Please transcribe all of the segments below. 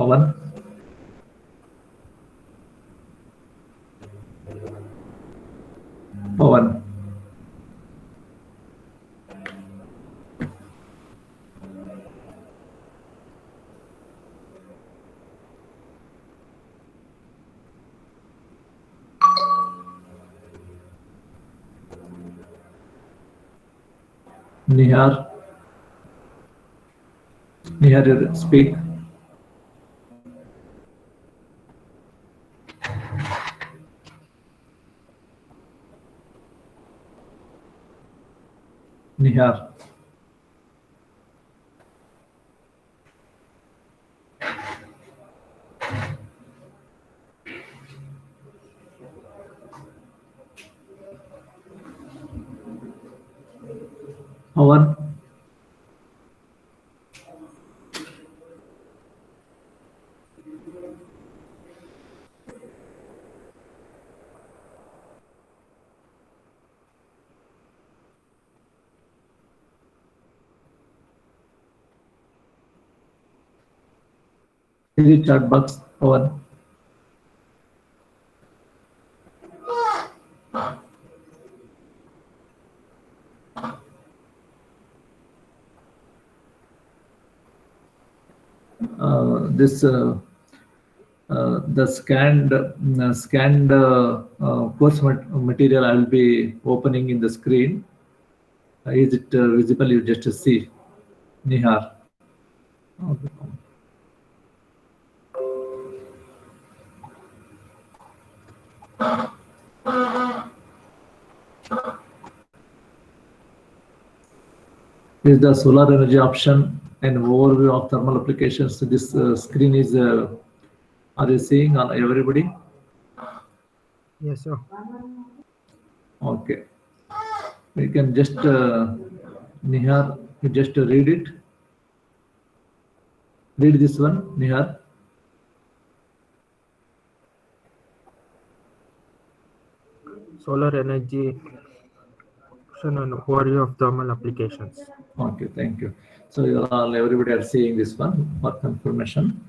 Pawan. Pawan. Nihar. Nihar, you speak. Nihar. Pawan. Is it chat box, Pawan? This the scanned course material I will be opening in the screen. Is it visible? You just see, Nihar. Okay. Is the solar energy option and overview of thermal applications. This screen is. Are you seeing on everybody? Yes, sir. Okay. We can just Nihar, you just read it. Read this one, Nihar. Solar energy and overview of thermal applications. Okay, thank you. So you all, everybody are seeing this one for confirmation.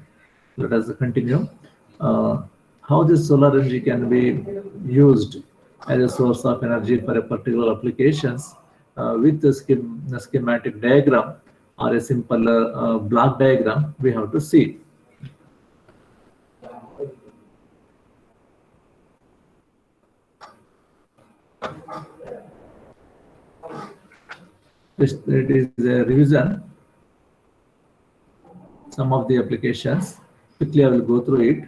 Let us continue. How this solar energy can be used as a source of energy for a particular applications with the schematic diagram or a simple block diagram we have to see. It is a revision. Some of the applications. Quickly I will go through it.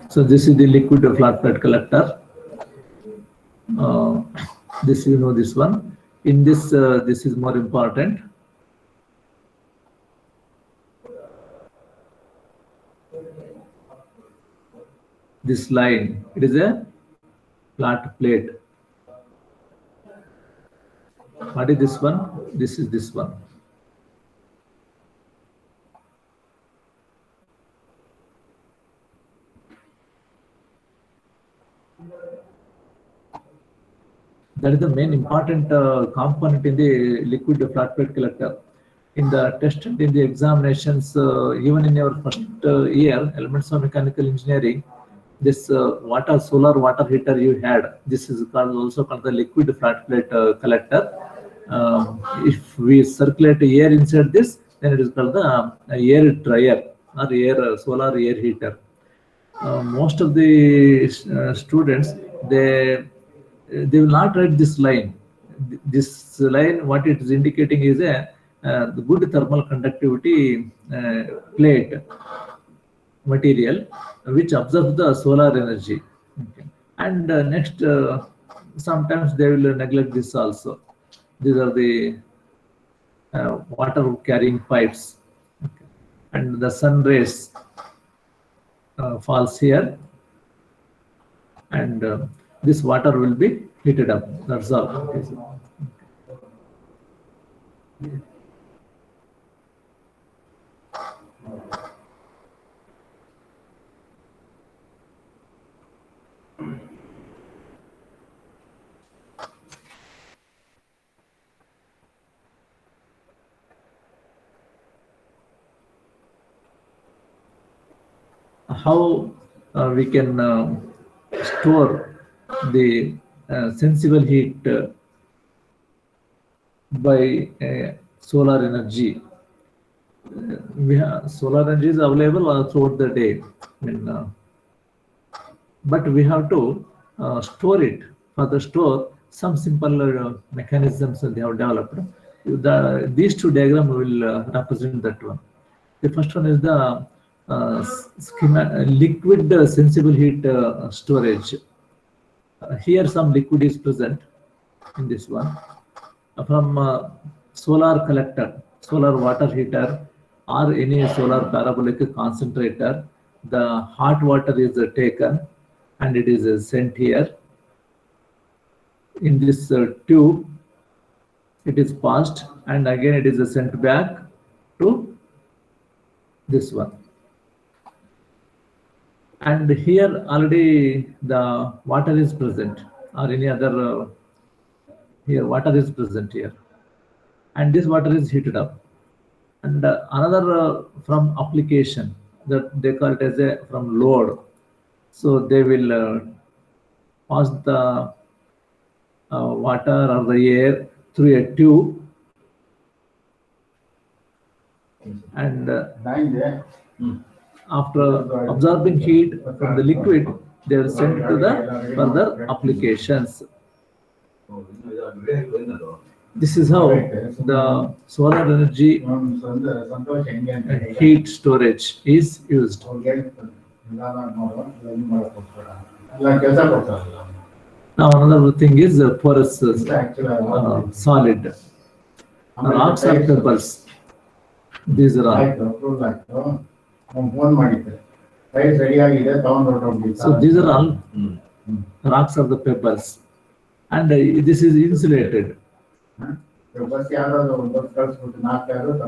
So this is the liquid flat plate collector. This you know this one. In this, this is more important. This line, it is a flat plate. What is this one? This is this one. That is the main important component in the liquid flat plate collector. In the test and in the examinations, even in your first year, elements of mechanical engineering, this solar water heater you had, this is also called the liquid flat plate collector. If we circulate air inside this, then it is called the air dryer or solar air heater. Most of the students, they will not write this line. This line, what it is indicating is the good thermal conductivity plate material which absorbs the solar energy. Okay. And next, sometimes they will neglect this also. These are the water carrying pipes. Okay. And the sun rays falls here, and this water will be heated up. That's all. How we can store the sensible heat by solar energy. We have solar energy is available throughout the day. I mean, but we have to store it. For the store, some simple mechanisms they have developed. These two diagrams will represent that one. The first one is the liquid sensible heat storage. Here some liquid is present in this one. From solar collector, solar water heater, or any solar parabolic concentrator, the hot water is taken and it is sent here. In this tube, it is passed and again it is sent back to this one. And here already the water is present, or any other here water is present here, and this water is heated up. And another from application, that they call it as a from load. So they will pass the water or the air through a tube, and after absorbing heat from the liquid, they are sent to the further applications. This is how the solar energy heat storage is used. Now another thing is porous solid. Rocks or pebbles. These are all. So these are all rocks or the pebbles, and this is insulated.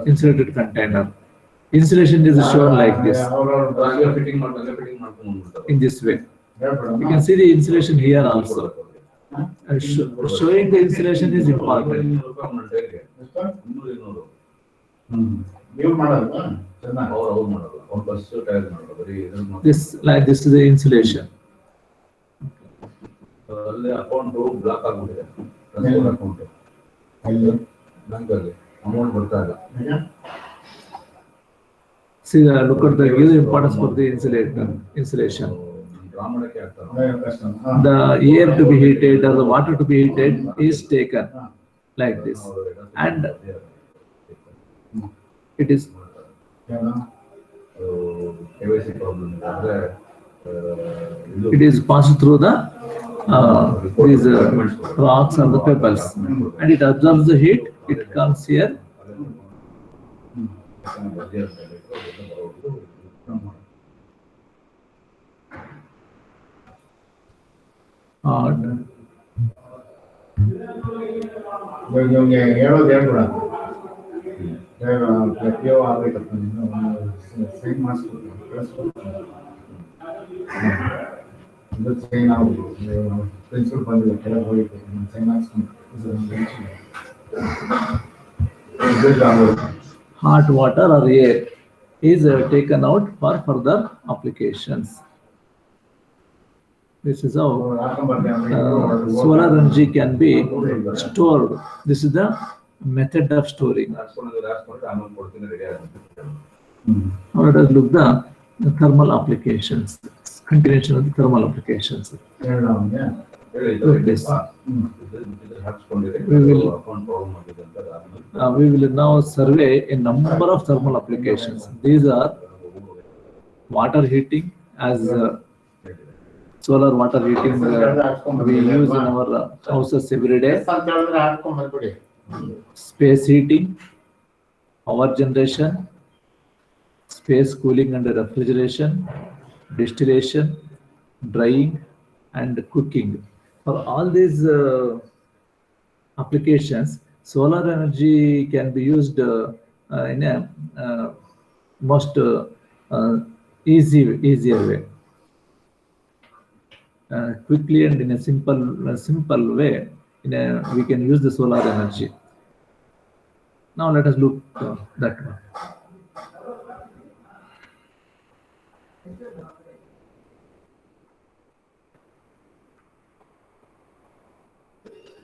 Insulated container. Insulation is shown like this. In this way. You can see the insulation here also. And showing the insulation is important. This is the insulation. See, look at the give importance for the insulation. The air to be heated or the water to be heated is taken like this, and it is passed through the these rocks and the pebbles, and it absorbs the heat. It comes here. Hot water or air is taken out for further applications. This is how solar energy can be stored. This is the method of storing. Now let us look the thermal applications. Continuation of the thermal applications. Look this. We will now survey a number of thermal applications. These are water heating, as solar water heating we use in our houses every day. Space heating, power generation, space cooling and refrigeration, distillation, drying, and cooking. For all these applications, solar energy can be used in a most uh, easier way, quickly and in a simple way. We can use the solar energy. Now let us look that one.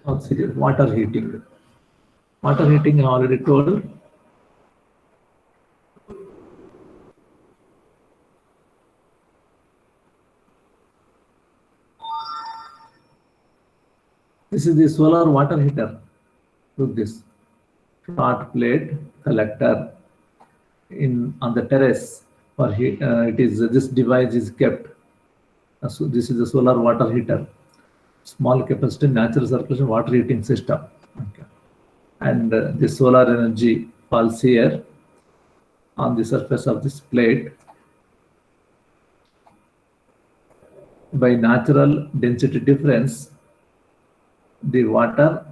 Oh, serious. Water heating. Water heating I already told. This is the solar water heater. Look this flat plate collector in on the terrace for heat. It is this device is kept. So this is the solar water heater, small capacity natural circulation water heating system. Okay. And the solar energy falls here on the surface of this plate by natural density difference. The water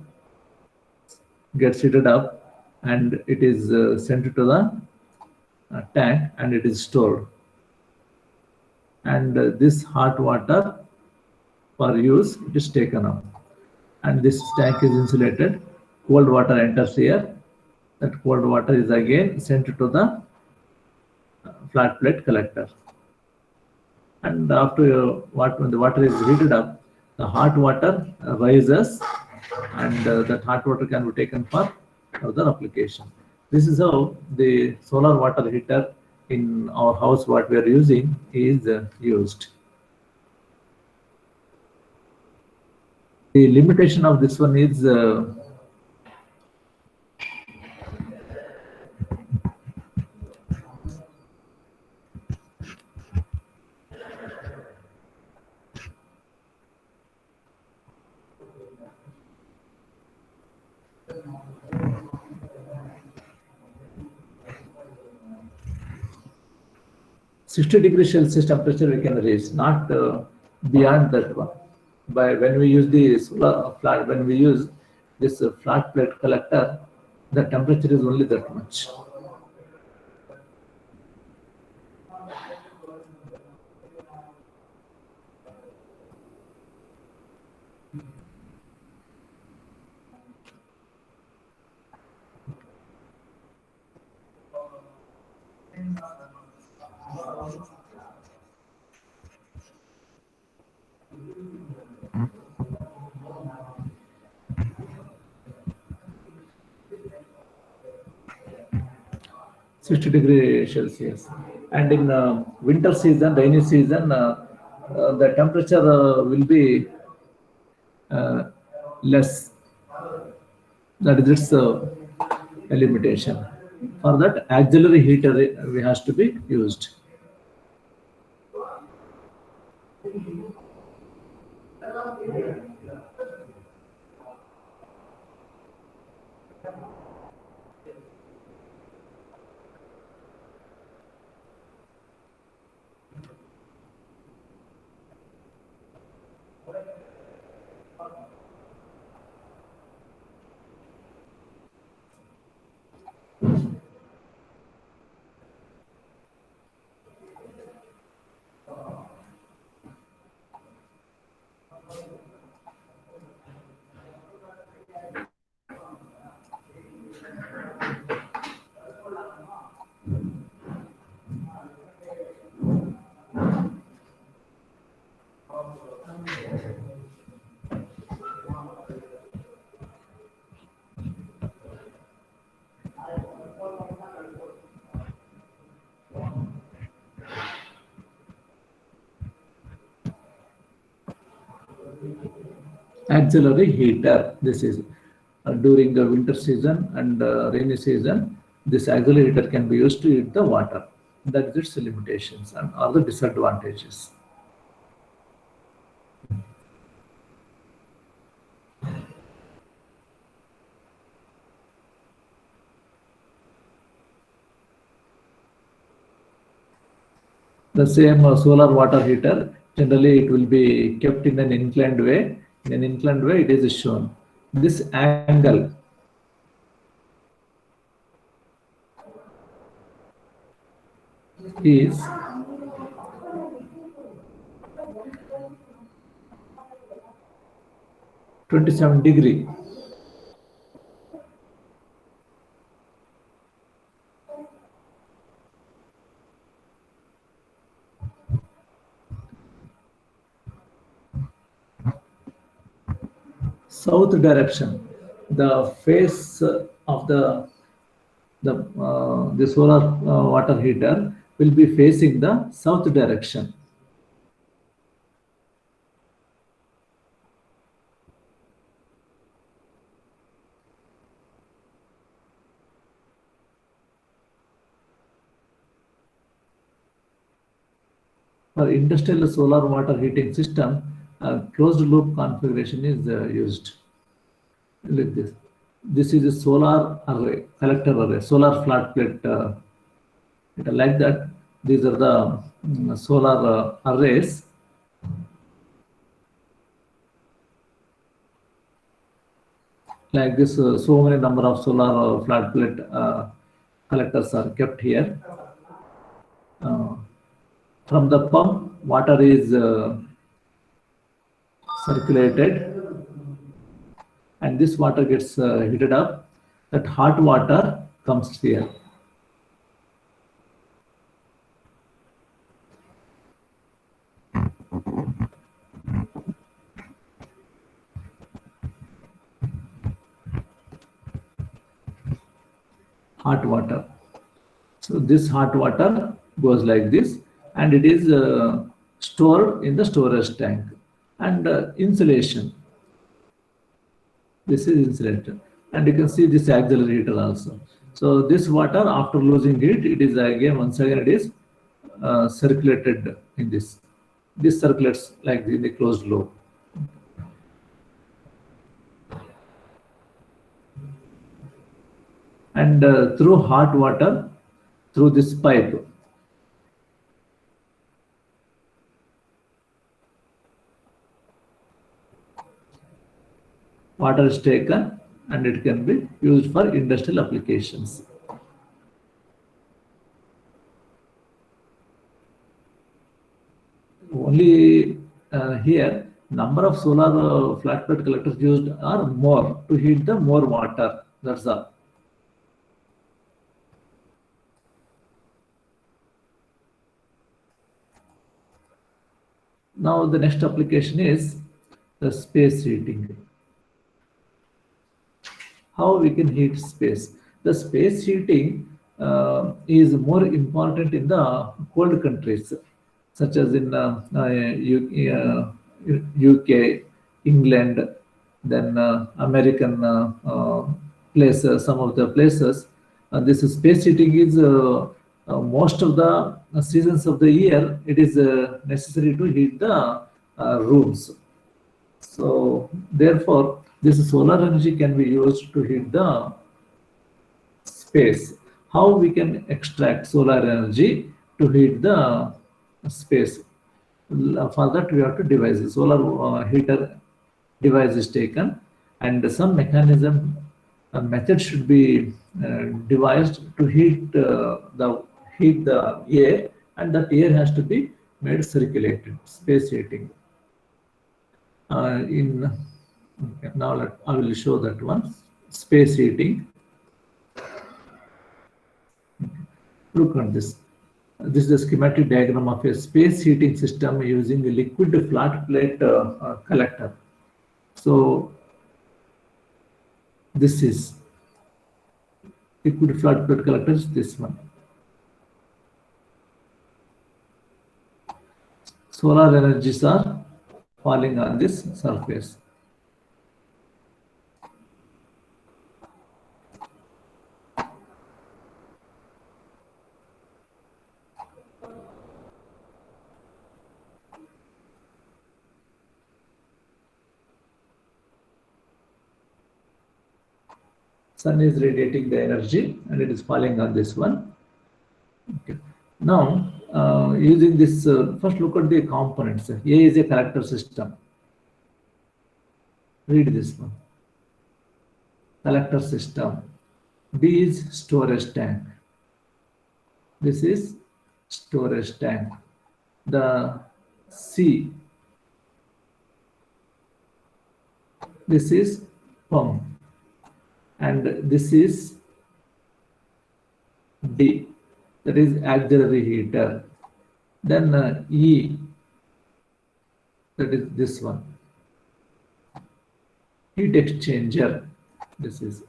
gets heated up and it is sent to the tank and it is stored. And this hot water for use it is taken up. And this tank is insulated. Cold water enters here. That cold water is again sent to the flat plate collector. And after when the water is heated up, the hot water rises, and that hot water can be taken for other application. This is how the solar water heater in our house, what we are using, is used. The limitation of this one is 60 degrees Celsius temperature we can reach, not beyond that one. By when we use the solar flat, when we use this flat plate collector, the temperature is only that much. -60 degrees Celsius. And in winter season, rainy season, the temperature will be uh, less. That is its a limitation. For that, auxiliary heater we has to be used. Auxiliary heater. This is during the winter season and rainy season. This auxiliary heater can be used to heat the water. That is its limitations and other disadvantages. The same solar water heater, generally it will be kept in an inclined way. In an inclined way, it is shown. This angle is 27 degree. South direction, the face of the solar water heater will be facing the south direction. For industrial solar water heating system, closed loop configuration is used like this. This is a solar array, collector array, solar flat plate. Like that, these are the solar arrays. Like this, so many number of solar flat plate collectors are kept here. From the pump, water is circulated, and this water gets heated up. That hot water comes here. Hot water. So this hot water goes like this, and it is stored in the storage tank. And insulation. This is insulator, and you can see this accelerator also. So this water, after losing heat, it is again once again it is circulated in this. This circulates like in the closed loop. And through hot water, through this pipe, water is taken and it can be used for industrial applications. Only here, number of solar flat plate collectors used are more to heat the more water. That's all. Now the next application is the space heating. How we can heat space? The space heating is more important in the cold countries, such as in UK, England, then American places, some of the places. This space heating is most of the seasons of the year, it is necessary to heat the rooms. So therefore, this solar energy can be used to heat the space. How we can extract solar energy to heat the space? For that, we have to devise a solar heater device is taken, and some mechanism method should be devised to heat the air, and that air has to be made circulated. Space heating. Okay, now I will show that one. Space heating. Look at this. This is a schematic diagram of a space heating system using a liquid flat plate collector. So this is liquid flat plate collector is this one. Solar energies are falling on this surface. Sun is radiating the energy and it is falling on this one. Okay. Now using this, first look at the components. A is a collector system. Read this one. Collector system. B is storage tank. This is storage tank. The C, this is pump, and this is D, that is auxiliary heater. Then E, that is this one, heat exchanger. This is,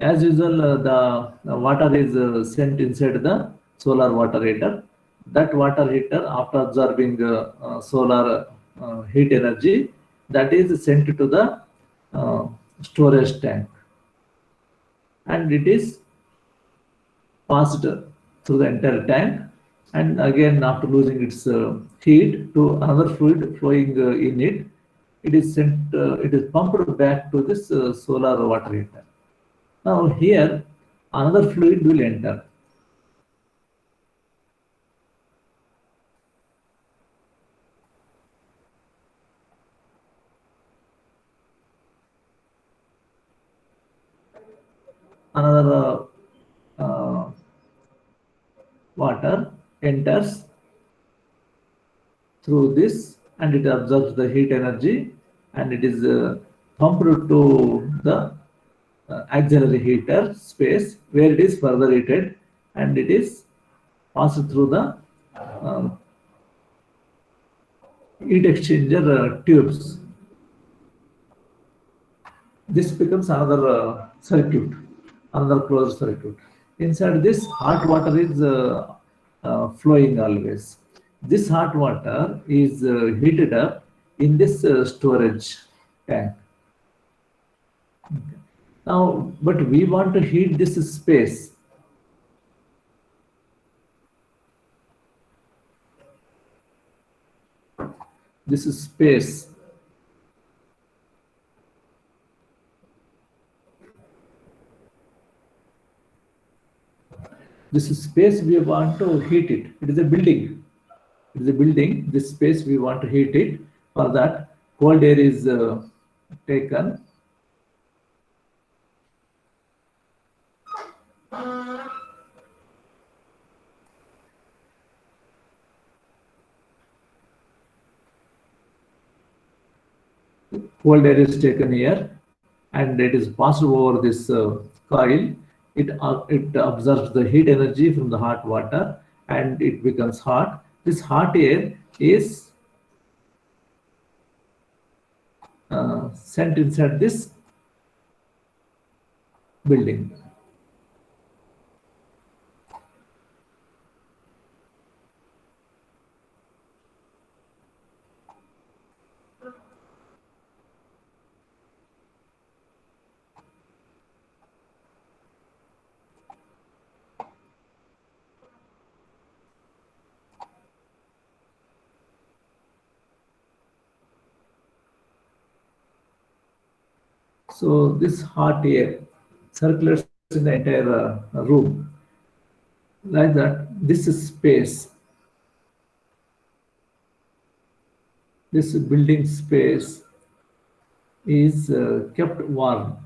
as usual, the water is sent inside the solar water heater. That water heater, after absorbing solar heat energy, that is sent to the storage tank, and it is passed through the entire tank, and again after losing its heat to another fluid flowing in it, it is sent, it is pumped back to this solar water heater. Now here another fluid will enter. Another water enters through this, and it absorbs the heat energy, and it is pumped to the auxiliary heater space, where it is further heated, and it is passed through the heat exchanger tubes. This becomes another circuit, another closed circuit. Inside this, hot water is flowing always. This hot water is heated up in this storage tank. Okay. Now, but we want to heat this space. This is space. This is space we want to heat it. It is a building. It is a building. This space we want to heat it. For that, cold air is taken. Cold air is taken here, and it is passed over this coil. It absorbs the heat energy from the hot water, and it becomes hot. This hot air is sent inside this building. So this hot air circulates in the entire room. Like that, this is space. This building space is kept warm.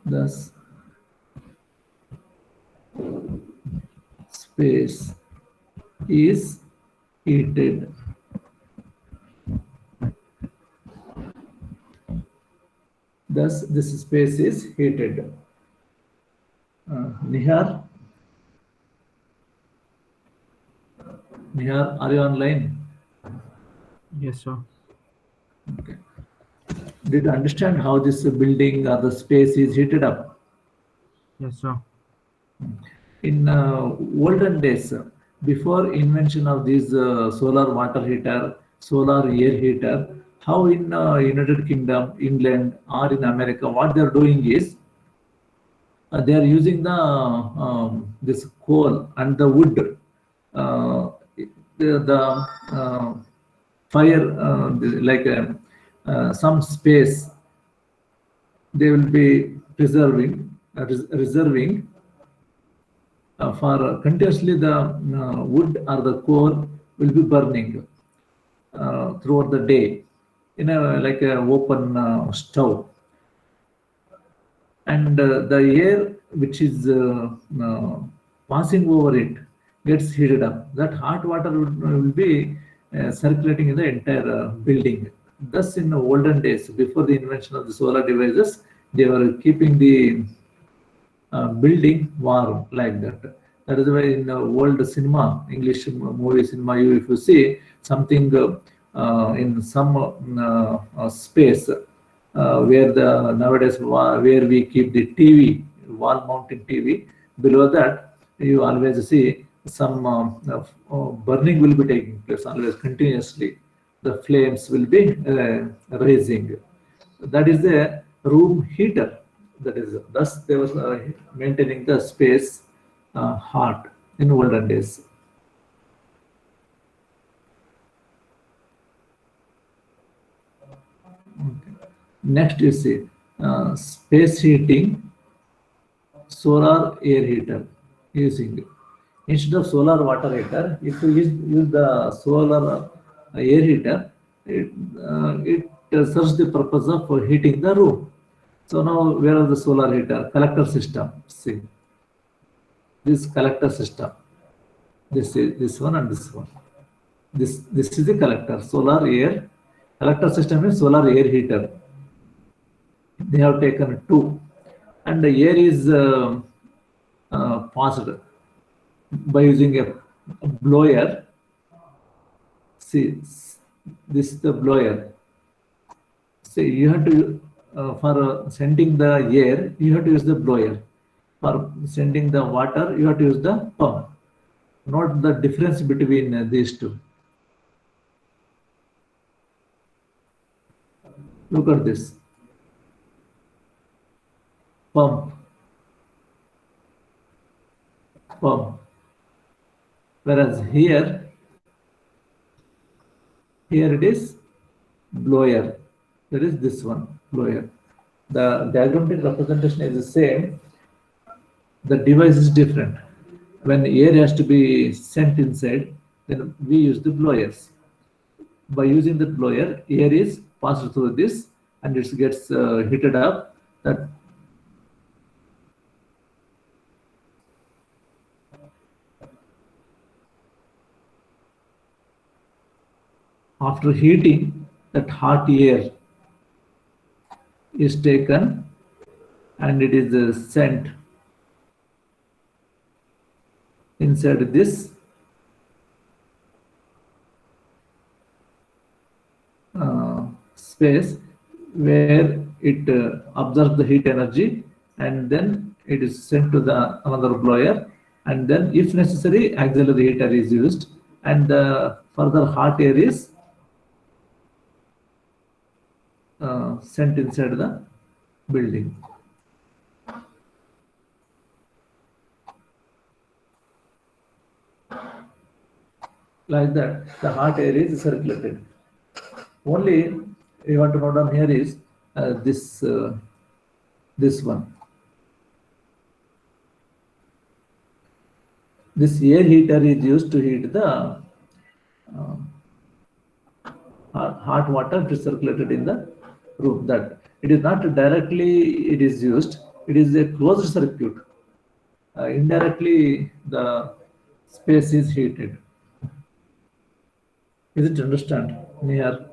Thus, space is heated. Thus, this space is heated. Nihar? Nihar, are you online? Yes, sir. Okay. Did you understand how this building or the space is heated up? Yes, sir. In olden days, before invention of these solar water heater, solar air heater, how in United Kingdom, England, or in America, what they are doing is they are using the this coal and the wood. the fire, like some space, they will be reserving for continuously the wood or the coal will be burning throughout the day in a like a open stove, and the air which is passing over it gets heated up. That hot water will be circulating in the entire building. Thus, in the olden days, before the invention of the solar devices, they were keeping the building warm like that. That is why in world cinema, English movie cinema, if you see something in some space where the nowadays where we keep the TV, wall mounted TV, below that you always see some burning will be taking place always continuously. The flames will be rising. That is the room heater. That is thus they were maintaining the space hot in olden days. Okay. Next you see space heating, solar air heater using. Instead of solar water heater, if you use the solar air heater, it serves the purpose of heating the room. So now where is the solar heater? Collector system. See, this collector system. This is this one and this one. This is the collector. Solar air. Collector system is solar air heater. They have taken two, and the air is passed by using a blower. See, this is the blower. See, you have to for sending the air, you have to use the blower. For sending the water, you have to use the pump. Note the difference between these two. Look at this pump, pump. Whereas here it is blower. That is this one, blower. The diagrammatic representation is the same. The device is different. When air has to be sent inside, then we use the blowers. By using the blower, air is passed through this and it gets heated up. That after heating, that hot air is taken and it is sent inside this space where it absorbs the heat energy, and then it is sent to the another blower, and then if necessary auxiliary heater is used, and the further hot air is sent inside the building. Like that, the hot air is circulated. Only you want to note down here is this one. This air heater is used to heat the hot water which is circulated in the room. That it is not directly it is used. It is a closed circuit. Indirectly, the space is heated. Is it understand, Nihar?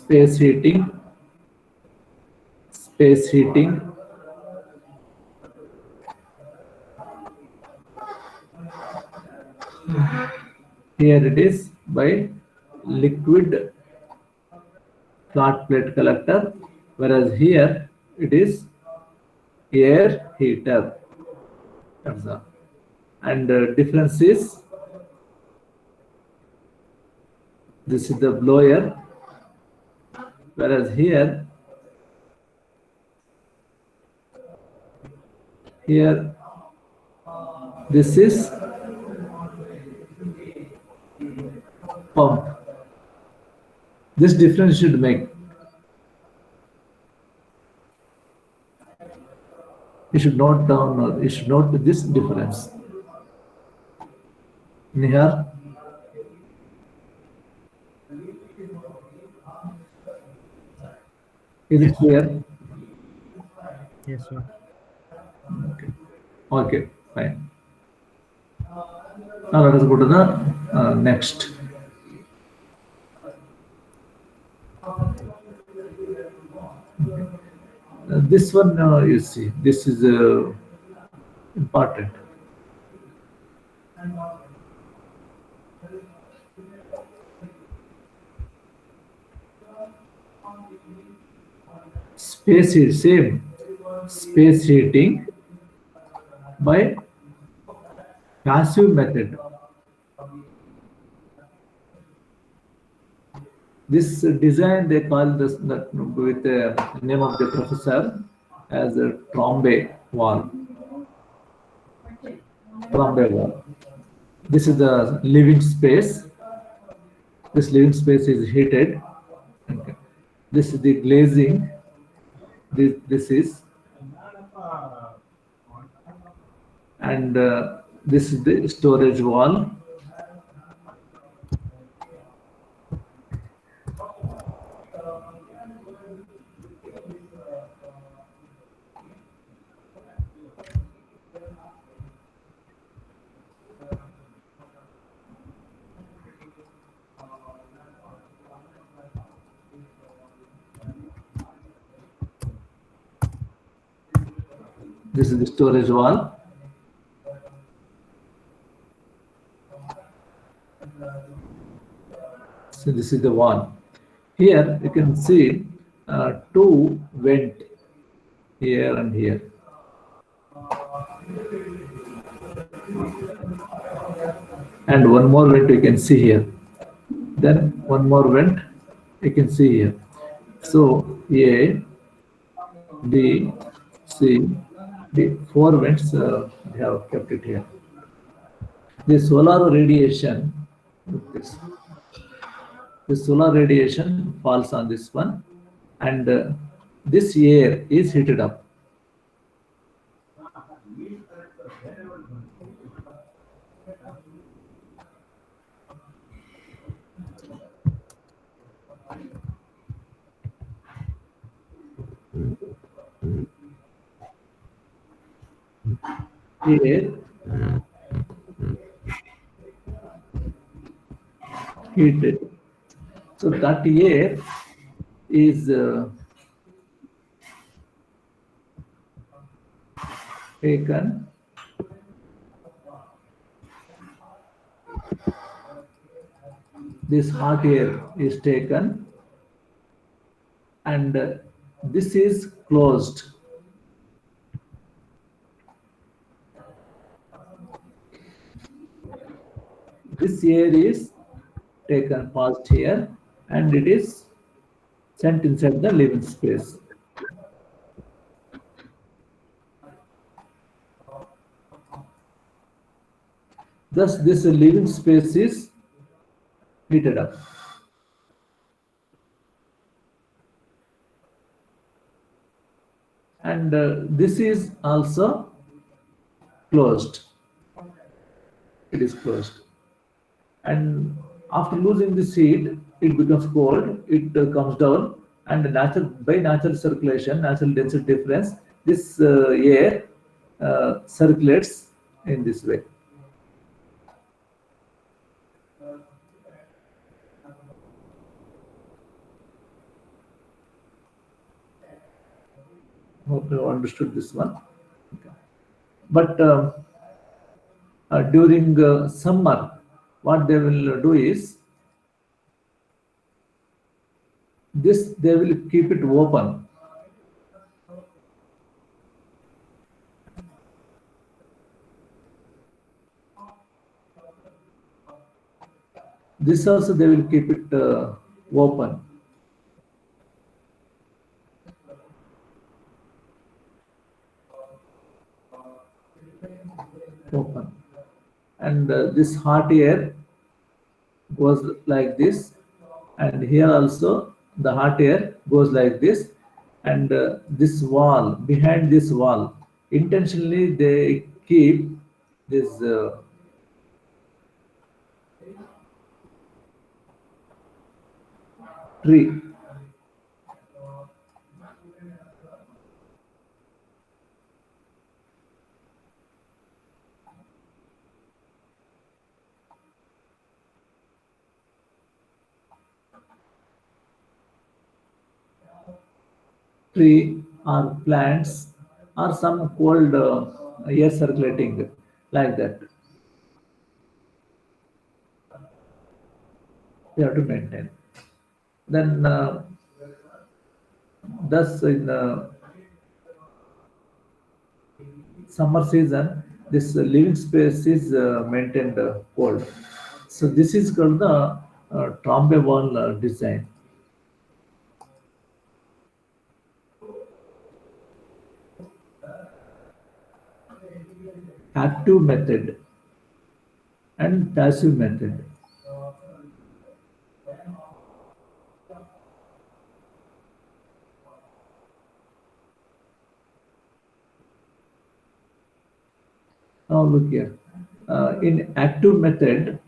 space heating, space heating, here it is by liquid flat plate collector, whereas here it is air heater. That's all. And difference is, this is the blower, whereas here this is pump. This difference should make. You should note down, or you should note this difference. Nihar, is it clear? Yes, sir. Okay, fine. Now let us go to the next. This one, you see, this is important. Space heat, same space heating by passive method. This design they call this with the name of the professor as a Trombe wall. Trombe wall. This is the living space. This living space is heated. Okay. This is the glazing. This is, and this is the storage wall. This is the storage wall. So this is the wall. Here you can see two vent here and here. And one more vent you can see here. Then one more vent you can see here. So A, B, C, D, four vents we have kept it here. The solar radiation, the solar radiation falls on this one, and this air is heated up. Air heated. So that air is taken this hot air is taken, and this is closed. This air is taken past here, and it is sent inside the living space. Thus, this living space is heated up. And this is also closed. It is closed. And after losing this heat, it becomes cold, it comes down, and by natural circulation, natural density difference, this air circulates in this way. Hope you understood this one. Okay. But during summer, what they will do is this, they will keep it open. This also they will keep it open. Open. And this hot air goes like this, and here also the hot air goes like this, and this wall, behind this wall, intentionally they keep this tree. Tree or plants or some cold air circulating like that. We have to maintain. Then thus in summer season, this living space is maintained cold. So this is called the Trombe wall design. Active method and passive method. Now look here. In active method,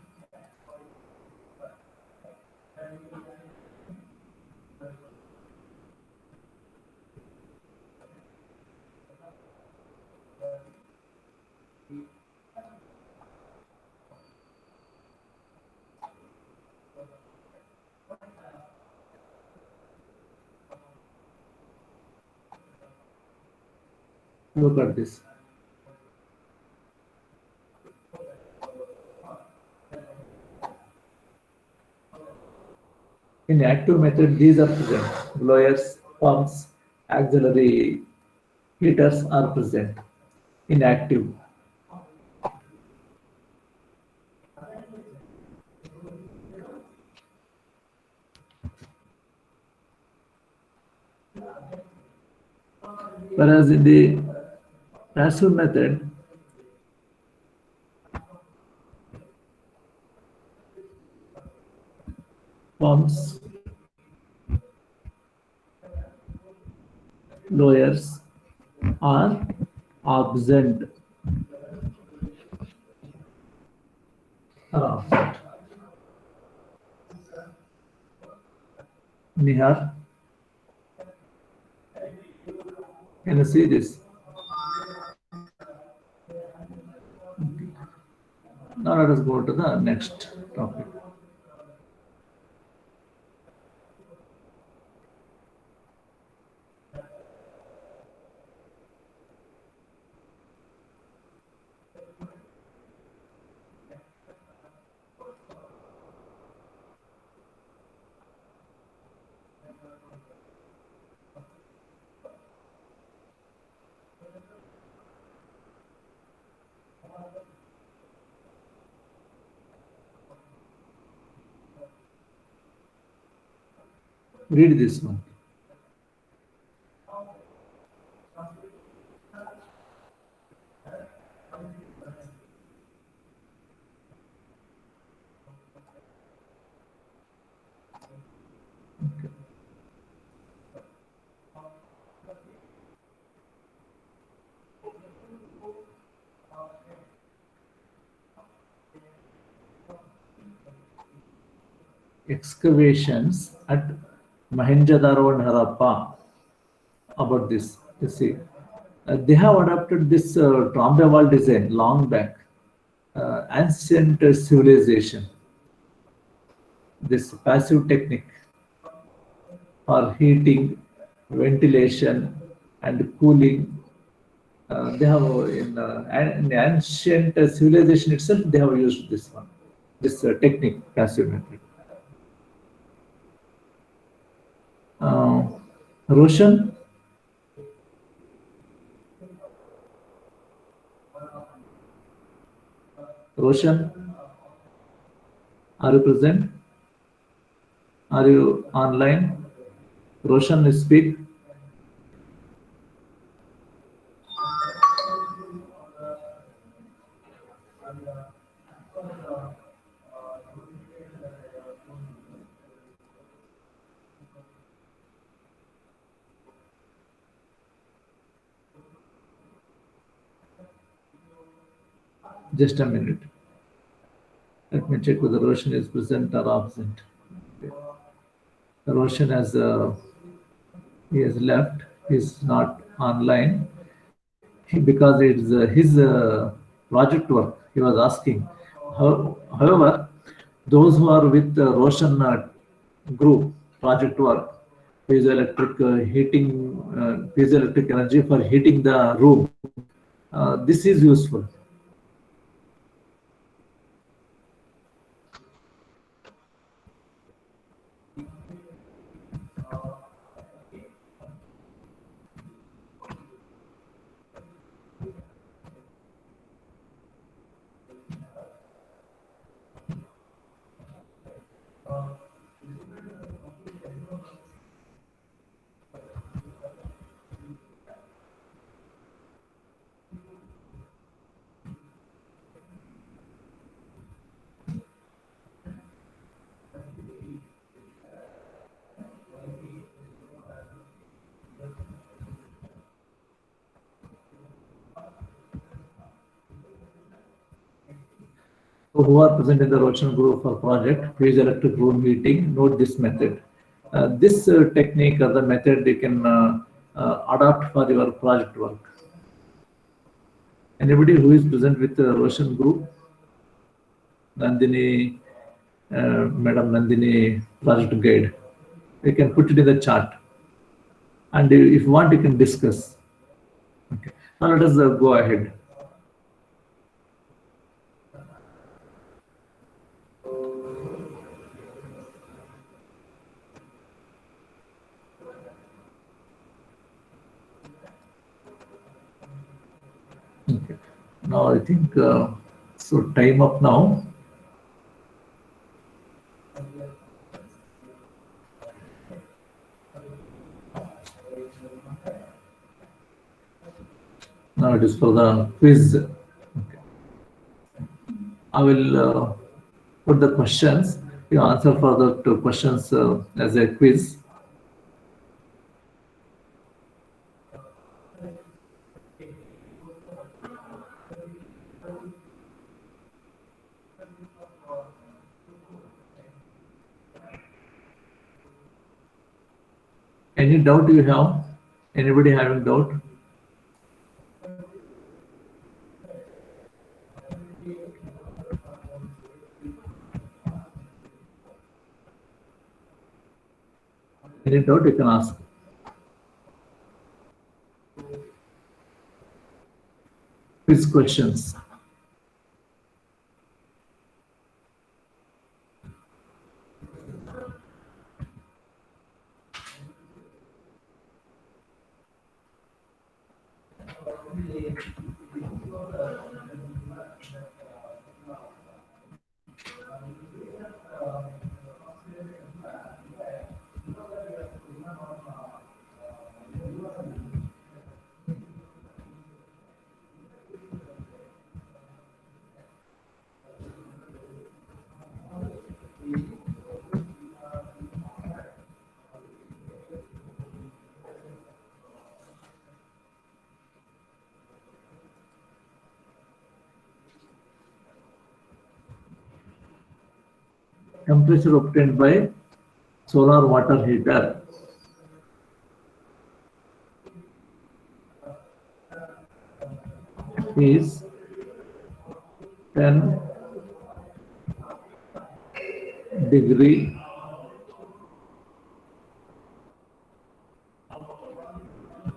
look at this. In active method, these are present. Blowers, pumps, auxiliary heaters are present in active. Whereas in the passive method, pumps, blowers are absent. Are absent. Nihar, can you see this? Now let us go to the next topic. Read this one. Excavations at Mohenjo-daro and Harappa about this. You see, they have adopted this Trombe wall design long back. Ancient civilization. This passive technique for heating, ventilation, and cooling. They have in ancient civilization itself, they have used this one, this technique, passive method. Roshan, Roshan, are you present? Are you online? Roshan, speak. Just a minute. Let me check whether Roshan is present or absent. Okay. Roshan has he has left. He's not online. Because it's his project work. He was asking. However, those who are with the Roshan group project work, piezoelectric heating, piezoelectric energy for heating the room. This is useful. So who are present in the Roshan group for project piezoelectric room heating, note this method. This technique or the method you can adapt for your project work. Anybody who is present with the Roshan group? Nandini, Madam Nandini, project guide. You can put it in the chat. And if you want, you can discuss. Okay. Now let us go ahead. Okay. Now I think so. Time up now. Now it is for the quiz. Okay. I will put the questions. You answer for the two questions as a quiz. Any doubt you have? Anybody having doubt? Any doubt you can ask. Quiz questions. Temperature obtained by solar water heater is 10°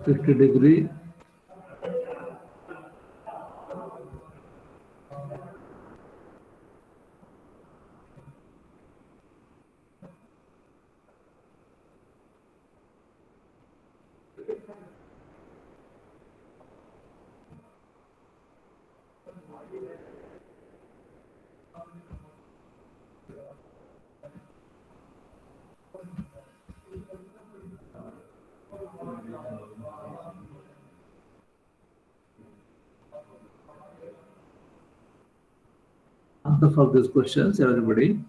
50-degree. Answer for these questions, everybody.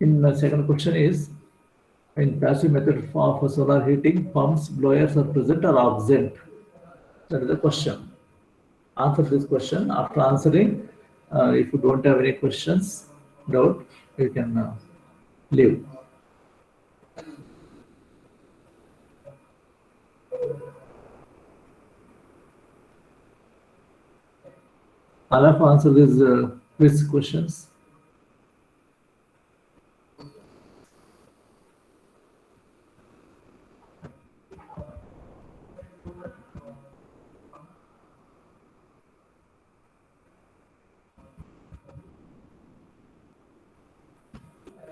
In the second question is, in passive method for solar heating, pumps, blowers are present or absent? That is the question. Answer this question. After answering, if you don't have any questions, doubt, you can leave. I'll have to answer these quiz questions.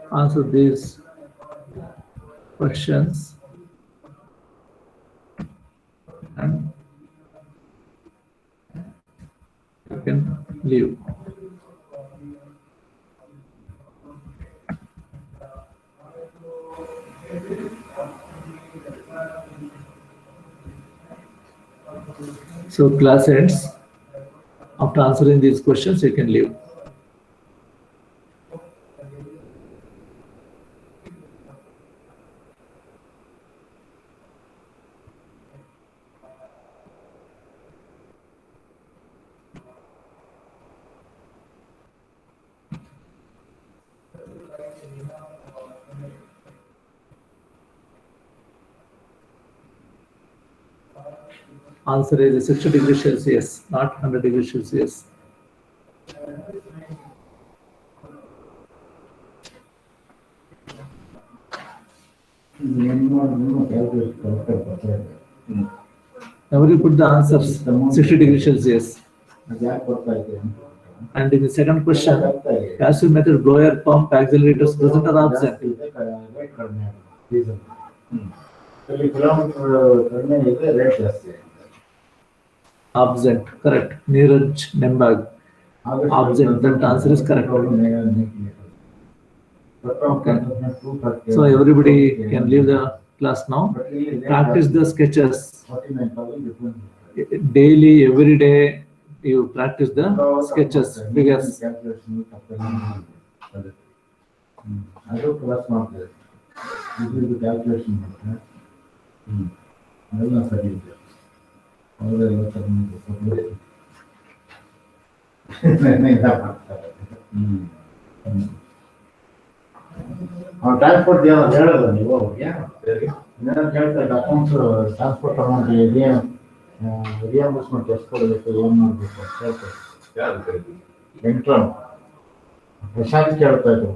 Answer these questions and you can leave. So class ends. After answering these questions, you can leave. Answer is 60 degrees Celsius, not 100 degrees Celsius. Now you put the answers 60 degrees Celsius. And in the second question, passive method blower, pump, accelerators present or absent? Absent, correct. Neeraj Nembag. Absent, that answer is correct. Okay. So everybody can leave the class now. Practice the sketches. Daily, every day, you practice the sketches, figures. I don't class not there. This is the calculation. I will not study it. All the transport ಹೇಳೋದು ನೀವು accounts transport amount reimbursement ಎಷ್ಟು ಕೊಡಬೇಕು ಏನು ಮಾಡಬೇಕು ಅಂತ ಹೇಳ್ತಾರೆ. ಪ್ರಶಾಂತ್ ಕೇಳ್ತಾ ಇದ್ರು.